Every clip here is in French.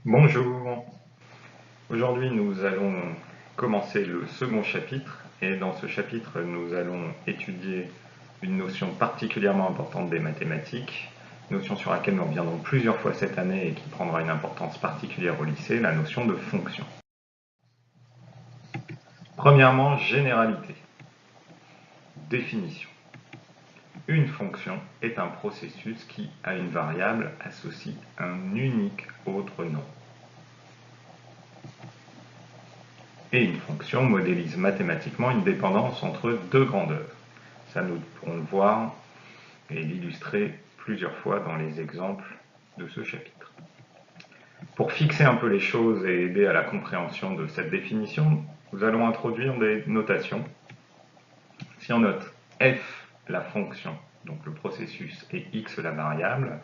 Bonjour. Aujourd'hui, nous allons commencer le second chapitre et dans ce chapitre, nous allons étudier une notion particulièrement importante des mathématiques, notion sur laquelle nous reviendrons plusieurs fois cette année et qui prendra une importance particulière au lycée, la notion de fonction. Premièrement, généralité. Définition. Une fonction est un processus qui, à une variable, associe un unique autre nom. Et une fonction modélise mathématiquement une dépendance entre deux grandeurs. Ça, nous pourrons le voir et l'illustrer plusieurs fois dans les exemples de ce chapitre. Pour fixer un peu les choses et aider à la compréhension de cette définition, nous allons introduire des notations. Si on note f la fonction, donc le processus, et x la variable,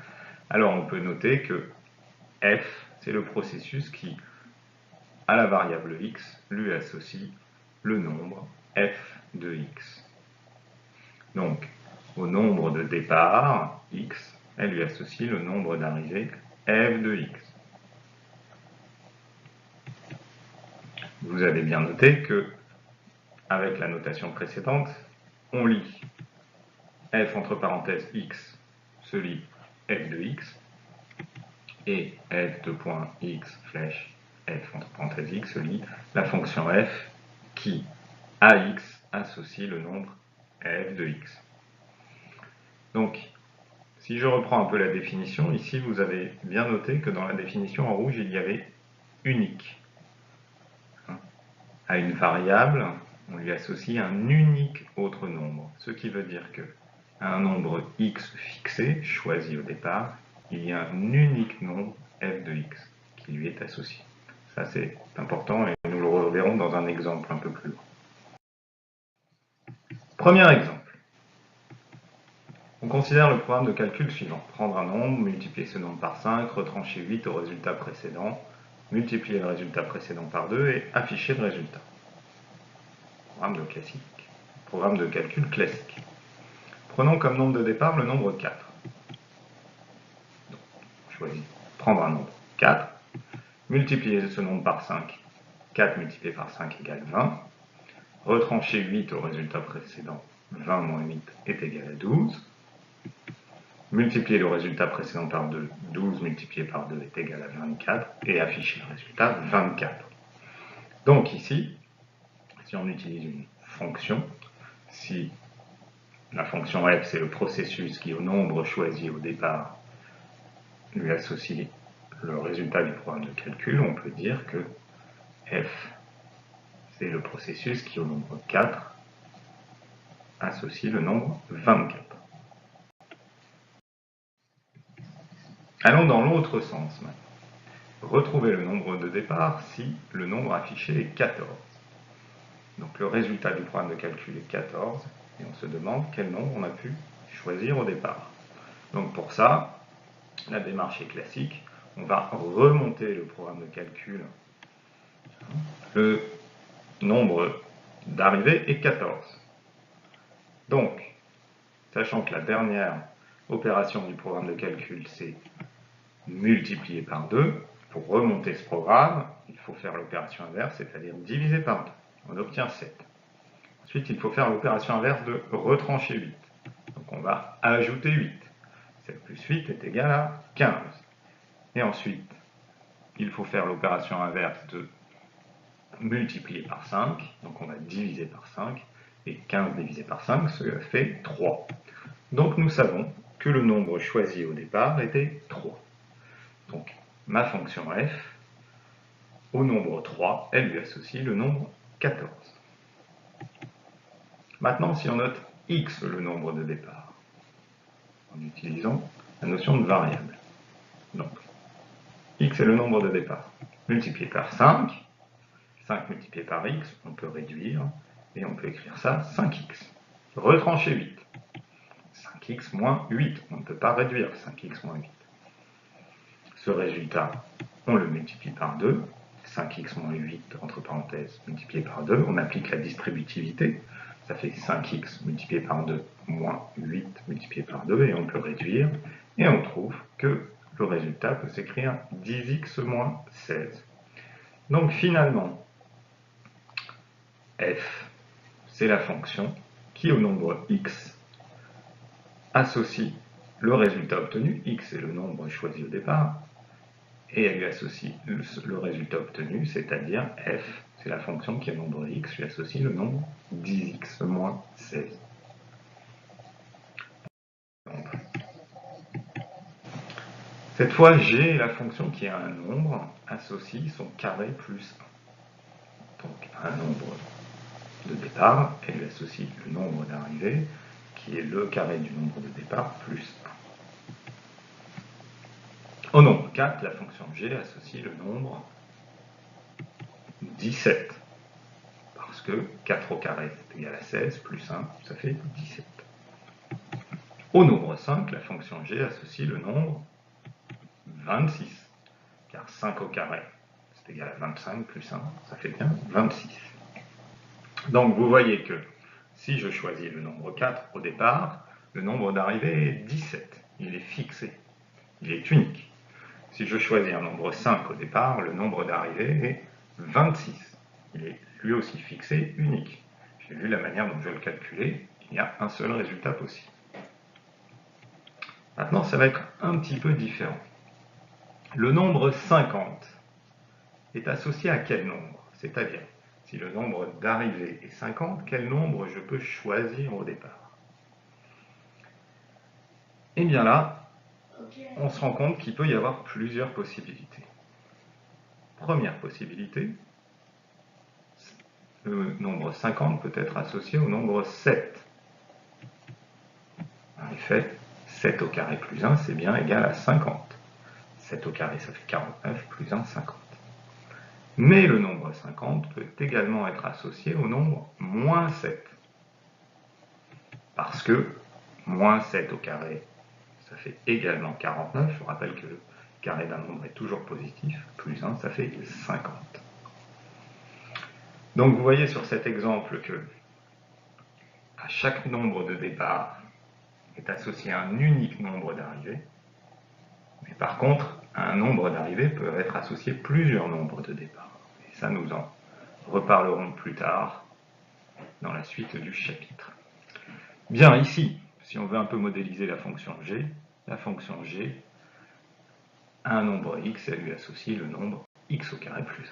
alors on peut noter que f, c'est le processus qui, à la variable x, lui associe le nombre f de x. Donc, au nombre de départ, x, elle lui associe le nombre d'arrivée, f de x. Vous avez bien noté que, avec la notation précédente, on lit f entre parenthèses x se lit f de x, et f de point x flèche f entre parenthèses x se lit la fonction f qui, à x, associe le nombre f de x. Donc, si je reprends un peu la définition, ici vous avez bien noté que dans la définition en rouge, il y avait unique. À une variable, on lui associe un unique autre nombre, ce qui veut dire que à un nombre x fixé, choisi au départ, il y a un unique nombre f de x qui lui est associé. Ça c'est important et nous le reverrons dans un exemple un peu plus loin. Premier exemple. On considère le programme de calcul suivant. Prendre un nombre, multiplier ce nombre par 5, retrancher 8 au résultat précédent, multiplier le résultat précédent par 2 et afficher le résultat. Programme de calcul classique. Prenons comme nombre de départ le nombre 4. Donc, on choisit prendre un nombre 4, multiplier ce nombre par 5. 4 multiplié par 5 égale 20. Retrancher 8 au résultat précédent. 20 moins 8 est égal à 12. Multiplier le résultat précédent par 2, 12 multiplié par 2 est égal à 24, et afficher le résultat 24. Donc ici, si on utilise une fonction, si la fonction f c'est le processus qui au nombre choisi au départ lui associe le résultat du programme de calcul, on peut dire que f c'est le processus qui au nombre 4 associe le nombre 24. Allons dans l'autre sens maintenant. Retrouver le nombre de départ si le nombre affiché est 14. Donc le résultat du programme de calcul est 14, et on se demande quel nombre on a pu choisir au départ. Donc pour ça, la démarche est classique, on va remonter le programme de calcul. Le nombre d'arrivées est 14. Donc, sachant que la dernière opération du programme de calcul, c'est multiplier par 2, pour remonter ce programme, il faut faire l'opération inverse, c'est-à-dire diviser par 2. On obtient 7. Ensuite, il faut faire l'opération inverse de retrancher 8. Donc on va ajouter 8. 7 plus 8 est égal à 15. Et ensuite, il faut faire l'opération inverse de multiplier par 5. Donc on va diviser par 5. Et 15 divisé par 5, ça fait 3. Donc nous savons que le nombre choisi au départ était 3. Donc ma fonction f, au nombre 3, elle lui associe le nombre 14. Maintenant, si on note x, le nombre de départ, en utilisant la notion de variable. Donc, x est le nombre de départ. Multiplié par 5, 5 multiplié par x, on peut réduire, et on peut écrire ça 5x. Retrancher 8. 5x moins 8, on ne peut pas réduire 5x moins 8. Ce résultat, on le multiplie par 2, 5x moins 8, entre parenthèses, multiplié par 2, on applique la distributivité, ça fait 5x multiplié par 2 moins 8 multiplié par 2, et on peut réduire, et on trouve que le résultat peut s'écrire 10x moins 16. Donc finalement, f, c'est la fonction qui, au nombre x, associe le résultat obtenu, x est le nombre choisi au départ, et elle lui associe le résultat obtenu, c'est-à-dire f, c'est la fonction qui, au nombre x, lui associe le nombre 10x moins 16. Cette fois, g est la fonction qui a un nombre associe son carré plus 1. Donc un nombre de départ, elle lui associe le nombre d'arrivée, qui est le carré du nombre de départ plus 1. Au nombre 4, la fonction g associe le nombre 17. Parce que 4 au carré c'est égal à 16, plus 1, ça fait 17. Au nombre 5, la fonction g associe le nombre 26. Car 5 au carré c'est égal à 25, plus 1, ça fait bien 26. Donc vous voyez que si je choisis le nombre 4 au départ, le nombre d'arrivée est 17. Il est fixé. Il est unique. Si je choisis un nombre 5 au départ, le nombre d'arrivée est 26. Il est lui aussi fixé, unique. J'ai vu la manière dont je vais le calculer. Il y a un seul résultat possible. Maintenant, ça va être un petit peu différent. Le nombre 50 est associé à quel nombre? C'est-à-dire, si le nombre d'arrivée est 50, quel nombre je peux choisir au départ? Et bien là, on se rend compte qu'il peut y avoir plusieurs possibilités. Première possibilité, le nombre 50 peut être associé au nombre 7. En effet, 7 au carré plus 1, c'est bien égal à 50. 7 au carré, ça fait 49, plus 1, 50. Mais le nombre 50 peut également être associé au nombre moins 7. Parce que moins 7 au carré, ça fait également 49. Je vous rappelle que le carré d'un nombre est toujours positif. Plus 1, ça fait 50. Donc vous voyez sur cet exemple que à chaque nombre de départ est associé à un unique nombre d'arrivées. Mais par contre, à un nombre d'arrivées peut être associé plusieurs nombres de départ. Et ça, nous en reparlerons plus tard dans la suite du chapitre. Bien, ici, si on veut un peu modéliser la fonction g a un nombre x et elle lui associe le nombre x au carré plus 1.